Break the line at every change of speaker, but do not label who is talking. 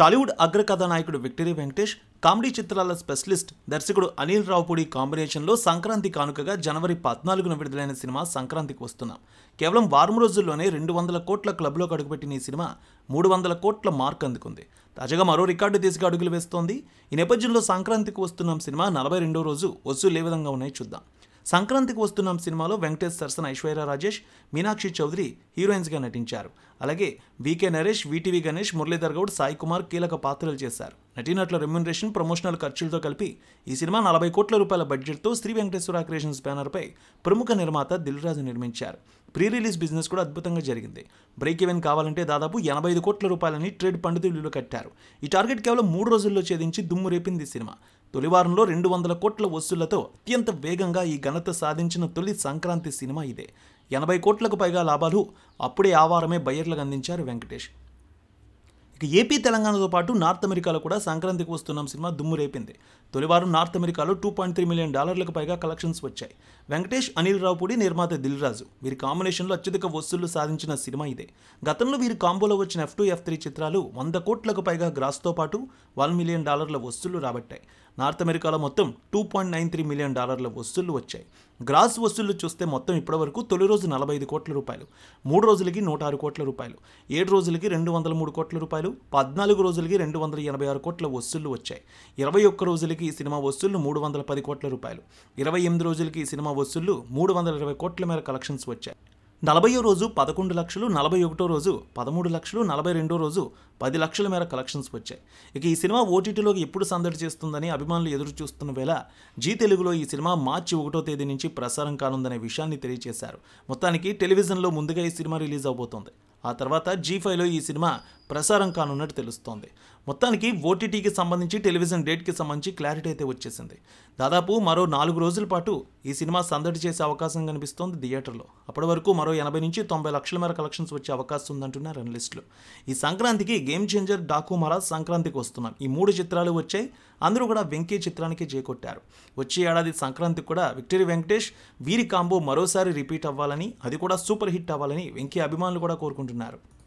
టాలీవుడ్ అగ్ర కథానాయకుడు victory Venkatesh, comedy చిత్రాల స్పెషలిస్ట్ దర్శకుడు అనిల్ రావుపూడి కాంబినేషన్లో సంక్రాంతి కానుకగా జనవరి 14న విడుదలైన సినిమా సంక్రాంతికి వస్తున్నాం. కేవలం వారం రోజుల్లోనే 200 కోట్ల క్లబ్లో అడుగుపెట్టిన ఈ సినిమా 300 కోట్ల మార్క్ అందుకుంది. తాజాగా మరో రికార్డు దిశగా అడుగులు వేస్తోంది. ఈ నేపథ్యంలో సంక్రాంతికి వస్తున్నాం సినిమా 42వ రోజు వసూలు ఏ విధంగా ఉన్నాయో చూద్దాం. సంక్రాంతికి వస్తున్నాం సినిమాలో వెంకటేష్ సరసన ఐశ్వర్య రాజేష్, మీనాక్షి చౌదరి హీరోయిన్స్గా నటించారు. అలాగే వికే నరేష్, వీటీవీ గణేష్, మురళీధర్ గౌడ్, సాయి కుమార్ కీలక పాత్రలు చేశారు. నటీనటుల రెమ్యునరేషన్, ప్రమోషనల్ ఖర్చులతో కలిపి ఈ సినిమా 40 కోట్ల రూపాయల బడ్జెట్తో శ్రీ వెంకటేశ్వర క్రియేషన్స్ బ్యానర్పై ప్రముఖ నిర్మాత దిల్ రాజు నిర్మించారు. ప్రీ రిలీజ్ బిజినెస్ కూడా అద్భుతంగా జరిగింది. బ్రేక్ ఈవెన్ కావాలంటే దాదాపు 85 కోట్ల రూపాయలని ట్రేడ్ పండితులు కట్టారు. ఈ టార్గెట్ కేవలం 3 రోజుల్లో ఛేదించి దుమ్ము రేపింది సినిమా. తొలివారంలో 200 కోట్ల వసూళ్లతో అత్యంత వేగంగా ఈ ఘనత సాధించిన తొలి సంక్రాంతి సినిమా ఇదే. 80 కోట్లకు పైగా లాభాలు అప్పుడే ఆ వారమే బయ్యర్లకు అందించారు వెంకటేష్. ఇక ఏపీ, తెలంగాణతో పాటు నార్త్ అమెరికాలో కూడా సంక్రాంతికి వస్తున్నాం సినిమా దుమ్ము రేపింది. తొలివారం నార్త్ అమెరికాలో $2.3 మిలియన్ పైగా కలెక్షన్స్ వచ్చాయి. వెంకటేష్, అనిల్ రావుపూడి, నిర్మాత దిల్ రాజు వీరి కాంబినేషన్లో అత్యధిక వసూళ్లు సాధించిన సినిమా ఇదే. గతంలో వీరి కాంబోలో వచ్చిన F2, F3 చిత్రాలు 100 కోట్లకు పైగా గ్రాస్తో పాటు $1 మిలియన్ వసూళ్లు రాబట్టాయి. నార్త్ అమెరికాలో మొత్తం $2.93 మిలియన్ వసూళ్లు వచ్చాయి. గ్రాస్ వసూళ్లు చూస్తే మొత్తం ఇప్పటివరకు తొలి రోజు 45 కోట్ల రూపాయలు, 3 రోజులకి 106 కోట్ల రూపాయలు, 7 రోజులకి 203 కోట్ల రూపాయలు, 14 రోజులకి 286 కోట్ల వసూళ్లు వచ్చాయి. 21 రోజులకి ఈ సినిమా వసూళ్లు 310 కోట్ల రూపాయలు, 28 రోజులకి ఈ సినిమా వసూళ్లు 320 కోట్ల మేర కలెక్షన్స్ వచ్చాయి. 40వ రోజు 11 లక్షలు, 41వ రోజు 13 లక్షలు, 42వ రోజు 10 లక్షల మేర కలెక్షన్స్ వచ్చాయి. ఇక ఈ సినిమా ఓటీటీలోకి ఎప్పుడు సందడి చేస్తుందని అభిమానులు ఎదురు చూస్తున్న వేళ జీ తెలుగులో ఈ సినిమా మార్చి 1వ తేదీ నుంచి ప్రసారం కానుందనే విషయాన్ని తెలియజేశారు. మొత్తానికి టెలివిజన్లో ముందుగా ఈ సినిమా రిలీజ్ అవబోతోంది. ఆ తర్వాత G5లో ఈ సినిమా ప్రసారం కానున్నట్టు తెలుస్తోంది. మొత్తానికి ఓటీటీకి సంబంధించి టెలివిజన్ డేట్కి సంబంధించి క్లారిటీ అయితే వచ్చేసింది. దాదాపు మరో 4 రోజుల పాటు ఈ సినిమా సందడి చేసే అవకాశం కనిపిస్తోంది థియేటర్లో. అప్పటి వరకు మరో 80 నుంచి 90 లక్షల మేర కలెక్షన్స్ వచ్చే అవకాశం ఉందంటున్నారు అనలిస్టులు. ఈ సంక్రాంతికి గేమ్ చేంజర్, డాకు మహారాజ్, సంక్రాంతికి వస్తున్నాం ఈ 3 చిత్రాలు వచ్చాయి. అందరూ కూడా వెంకీ చిత్రానికి చేకొట్టారు. వచ్చే ఏడాది సంక్రాంతికి కూడా విక్టరీ వెంకటేష్ వీరి కాంబో మరోసారి రిపీట్ అవ్వాలని, అది కూడా సూపర్ హిట్ అవ్వాలని వెంకీ అభిమానులు కూడా కోరుకుంటున్నారు.